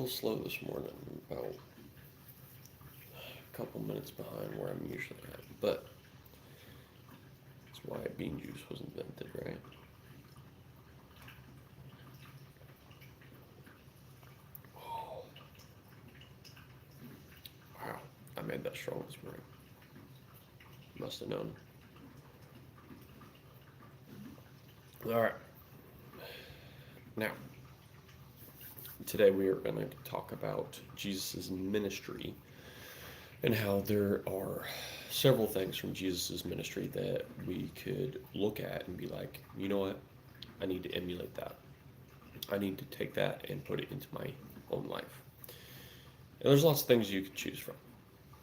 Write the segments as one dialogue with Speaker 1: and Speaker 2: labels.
Speaker 1: slow this morning, about a couple minutes behind where I'm usually at, but that's why bean juice was invented, right? Oh, wow, I made that strong this morning. Must have known. All right, now today we are going to talk about Jesus' ministry and how there are several things from Jesus' ministry that we could look at and be like, you know what? I need to emulate that. I need to take that and put it into my own life. And there's lots of things you could choose from,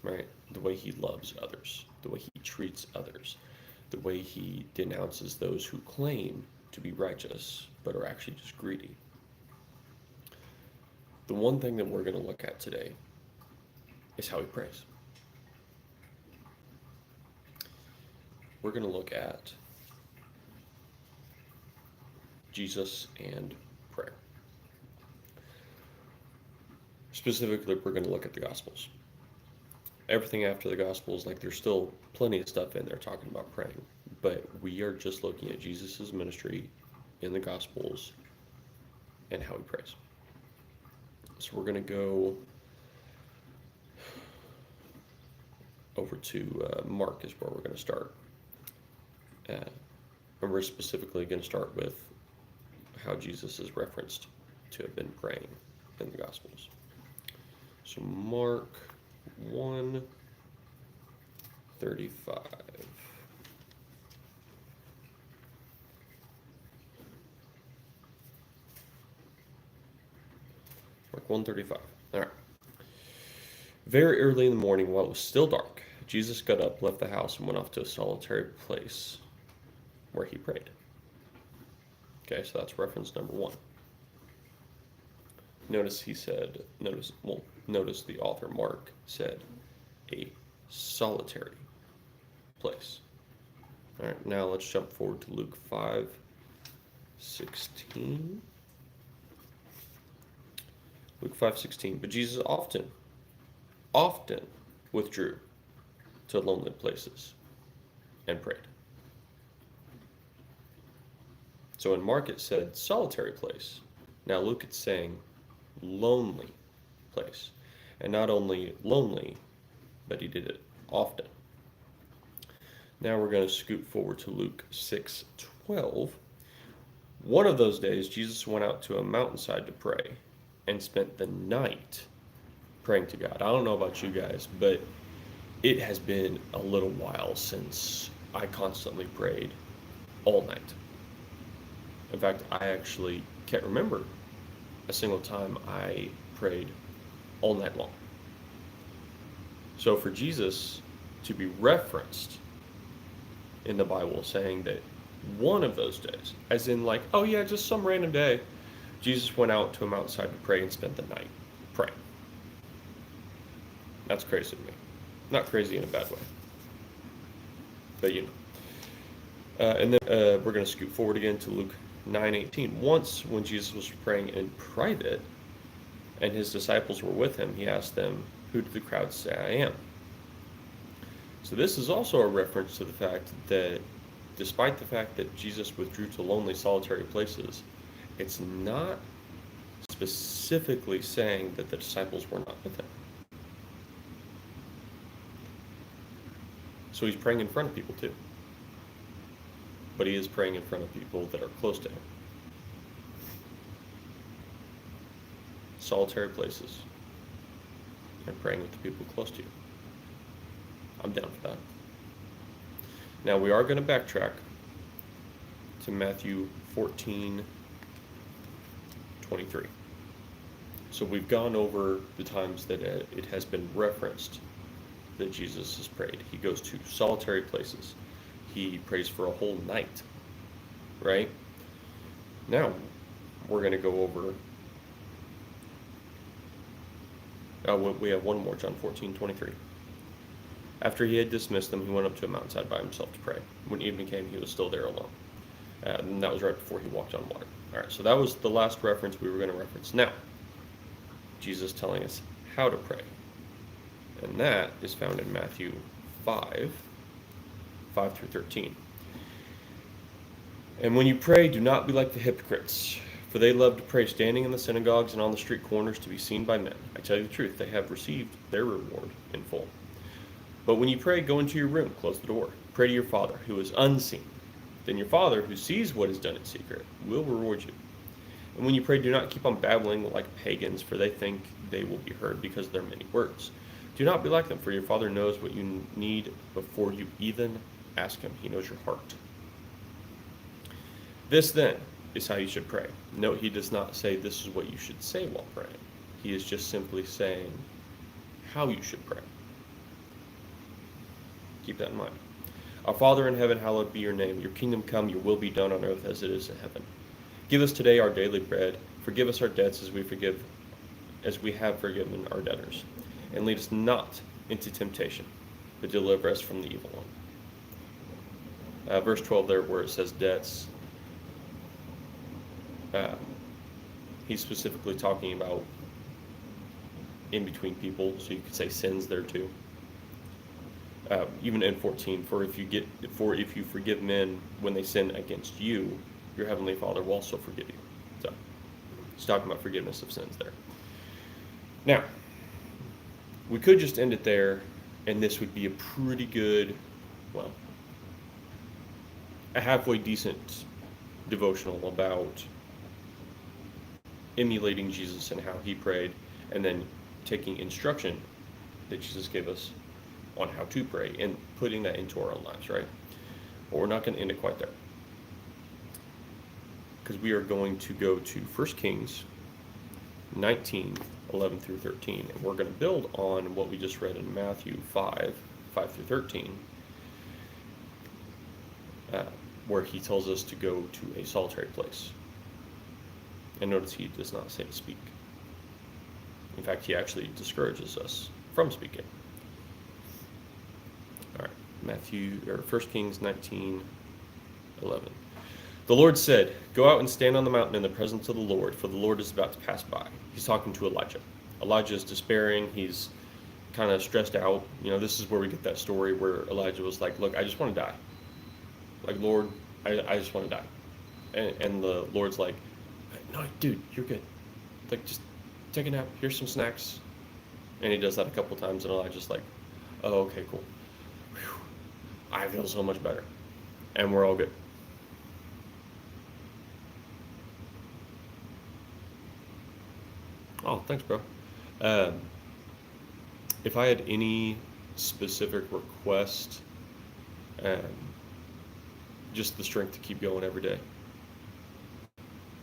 Speaker 1: right? The way he loves others, the way he treats others, the way he denounces those who claim to be righteous but are actually just greedy. The one thing that we're going to look at today is how he prays. We're going to look at Jesus and prayer. Specifically, we're going to look at the Gospels. Everything after the Gospels, like there's still plenty of stuff in there talking about praying, but we are just looking at Jesus' ministry in the Gospels and how he prays. So we're going to go over to Mark is where we're going to start. And we're specifically going to start with how Jesus is referenced to have been praying in the Gospels. So Mark 1:35. Mark 1:35. All right. Very early in the morning, while it was still dark, Jesus got up, left the house, and went off to a solitary place where he prayed. Okay, so that's reference number one. Notice the author Mark said a solitary place. All right, now let's jump forward to Luke 5:16. Luke 5:16. But Jesus often withdrew to lonely places and prayed. So in Mark it said solitary place. Now Luke it's saying lonely place. And not only lonely, but he did it often. Now we're going to scoot forward to Luke 6:12. One of those days, Jesus went out to a mountainside to pray and spent the night praying to God. I don't know about you guys, but it has been a little while since I constantly prayed all night. In fact, I actually can't remember a single time I prayed all night long. So for Jesus to be referenced in the Bible saying that one of those days, as in like, oh yeah, just some random day, Jesus went out to a mountainside to pray and spent the night praying. That's crazy to me. Not crazy in a bad way, but you know. And then we're going to scoot forward again to Luke 9:18. Once, when Jesus was praying in private, and his disciples were with him, he asked them, "Who do the crowds say I am?" So this is also a reference to the fact that, despite the fact that Jesus withdrew to lonely, solitary places, it's not specifically saying that the disciples were not with him. So he's praying in front of people too. But he is praying in front of people that are close to him. Solitary places. And praying with the people close to you. I'm down for that. Now we are going to backtrack to Matthew 14:23. So we've gone over the times that it has been referenced that Jesus has prayed. He goes to solitary places. He prays for a whole night, right? Now, we're going to go over, we have one more, John 14:23. After he had dismissed them, he went up to a mountainside by himself to pray. When evening came, he was still there alone. And that was right before he walked on water. All right, so that was the last reference we were going to reference. Now, Jesus telling us how to pray. And that is found in Matthew 5 through 13. And when you pray, do not be like the hypocrites, for they love to pray standing in the synagogues and on the street corners to be seen by men. I tell you the truth, they have received their reward in full. But when you pray, go into your room, close the door, pray to your Father who is unseen. Then your Father who sees what is done in secret will reward you. And when you pray, do not keep on babbling like pagans, for they think they will be heard because of their many words. Do not be like them, for your Father knows what you need before you even ask him. He knows your heart. This, then, is how you should pray. Note, he does not say this is what you should say while praying. He is just simply saying how you should pray. Keep that in mind. Our Father in heaven, hallowed be your name. Your kingdom come, your will be done on earth as it is in heaven. Give us today our daily bread. Forgive us our debts as we have forgiven our debtors. And lead us not into temptation, but deliver us from the evil one. Verse 12 there, where it says debts, he's specifically talking about in between people, so you could say sins there too. Even in 14, for if you forgive men when they sin against you, your heavenly Father will also forgive you. So he's talking about forgiveness of sins there. Now, we could just end it there, and this would be a pretty good, well, a halfway decent devotional about emulating Jesus and how he prayed, and then taking instruction that Jesus gave us on how to pray and putting that into our own lives, right? But we're not going to end it quite there, because we are going to go to 1 Kings 19, 11 through 13, and we're going to build on what we just read in Matthew 5 through 13, where he tells us to go to a solitary place. And notice he does not say to speak. In fact, he actually discourages us from speaking. All right, 1 Kings 19, 11. The Lord said, "Go out and stand on the mountain in the presence of the Lord, for the Lord is about to pass by." He's talking to Elijah. Elijah is despairing. He's kind of stressed out. You know, this is where we get that story where Elijah was like, "Look, I just want to die. Like, Lord, I just want to die." And the Lord's like, "No, dude, you're good. Like, just take a nap. Here's some snacks." And he does that a couple times, and Elijah's like, "Oh, okay, cool. Whew. I feel so much better." And we're all good. Oh, thanks, bro. If I had any specific request, um, just the strength to keep going every day.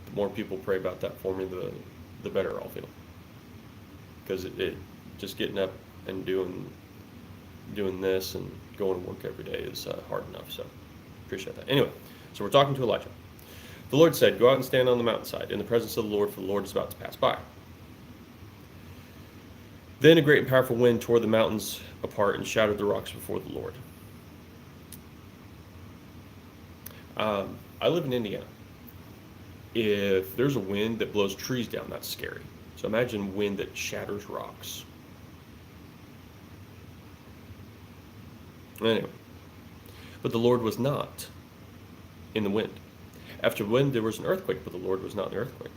Speaker 1: The more people pray about that for me, the better I'll feel. Because it just getting up and doing this and going to work every day is hard enough. So appreciate that. Anyway, so we're talking to Elijah. The Lord said, "Go out and stand on the mountainside in the presence of the Lord, for the Lord is about to pass by." Then a great and powerful wind tore the mountains apart and shattered the rocks before the Lord. I live in Indiana. If there's a wind that blows trees down, that's scary. So imagine wind that shatters rocks. Anyway, but the Lord was not in the wind. After the wind, there was an earthquake, but the Lord was not in the earthquake.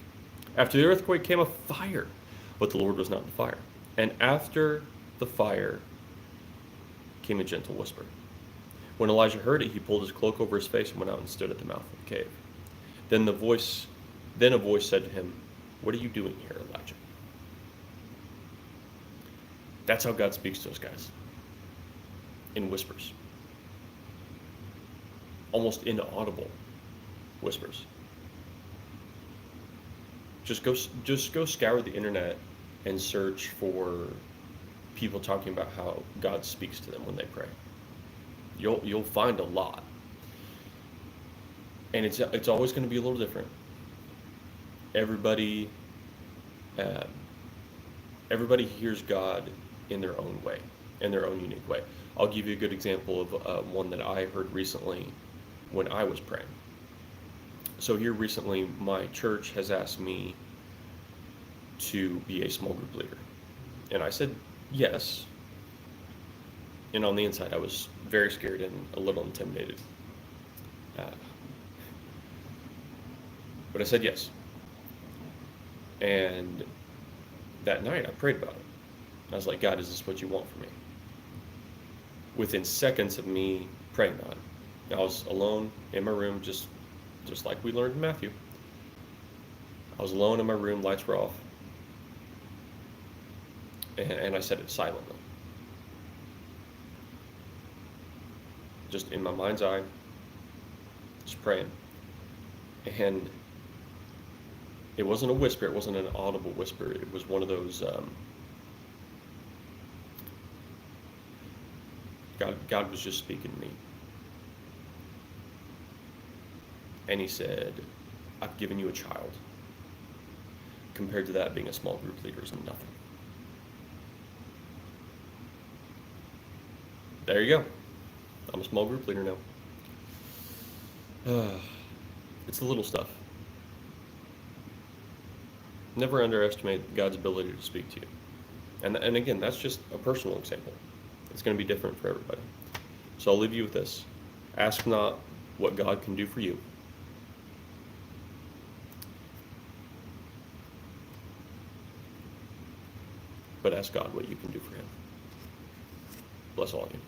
Speaker 1: After the earthquake came a fire, but the Lord was not in the fire. And after the fire came a gentle whisper. When Elijah heard it, he pulled his cloak over his face and went out and stood at the mouth of the cave. Then a voice said to him, "What are you doing here, Elijah?" That's how God speaks to us, guys. In whispers. Almost inaudible whispers. Just go scour the internet and search for people talking about how God speaks to them when they pray. You'll find a lot. And it's always going to be a little different. Everybody hears God in their own way, in their own unique way. I'll give you a good example of one that I heard recently when I was praying. So here recently, my church has asked me to be a small group leader? And I said, yes. And on the inside, I was very scared and a little intimidated. Uh, but I said yes. And that night, I prayed about it. I was like, God, is this what you want from me? Within seconds of me praying about it, I was alone in my room, just like we learned in Matthew. I was alone in my room, lights were off, and I said it silently. Just in my mind's eye, just praying. And it wasn't a whisper, it wasn't an audible whisper, it was one of those, God was just speaking to me. And he said, I've given you a child. Compared to that, being a small group leader is nothing. There you go. I'm a small group leader now. It's the little stuff. Never underestimate God's ability to speak to you. And again, that's just a personal example. It's going to be different for everybody. So I'll leave you with this. Ask not what God can do for you, but ask God what you can do for him. Bless all of you.